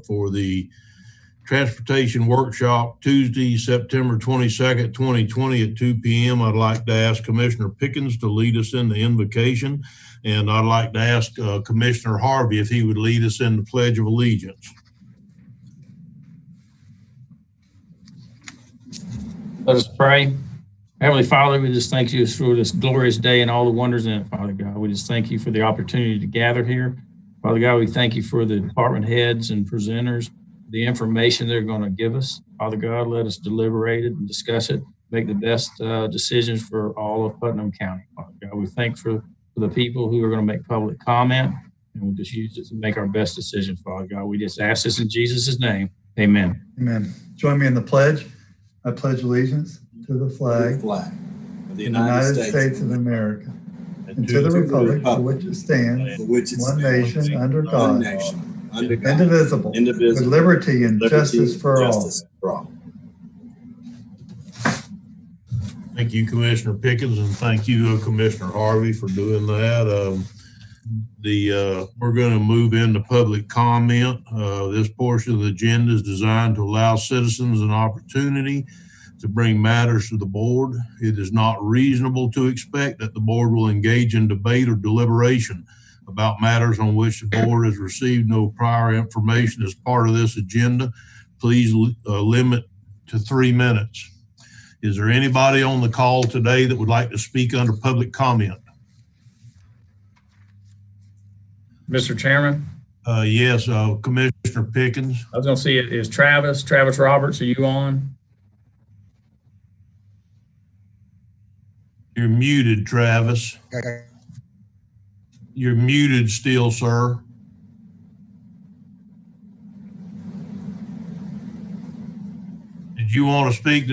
for the Transportation Workshop Tuesday, September 22nd, 2020 at 2 p.m. I'd like to ask Commissioner Pickens to lead us in the invocation, and I'd like to ask Commissioner Harvey if he would lead us in the Pledge of Allegiance. Let us pray. Heavenly Father, we just thank you for this glorious day and all the wonders in it, Father God. We just thank you for the opportunity to gather here. Father God, we thank you for the department heads and presenters, the information they're going to give us. Father God, let us deliberate it and discuss it, make the best decisions for all of Putnam County. Father God, we thank for the people who are going to make public comment, and we'll just use it to make our best decision, Father God. We just ask this in Jesus' name. Amen. Amen. Join me in the pledge. I pledge allegiance to the flag of the United States of America and to the republic for which it stands, one nation, under God, indivisible, with liberty and justice for all. Thank you, Commissioner Pickens, and thank you, Commissioner Harvey, for doing that. We're going to move into public comment. This portion of the agenda is designed to allow citizens an opportunity to bring matters to the board. It is not reasonable to expect that the board will engage in debate or deliberation about matters on which the board has received no prior information as part of this agenda. Please limit to 3 minutes. Is there anybody on the call today that would like to speak under public comment? Mr. Chairman? Yes, Commissioner Pickens. I was going to see it is Travis Roberts. Are you on? You're muted, Travis. You're muted still, sir. Did you want to speak to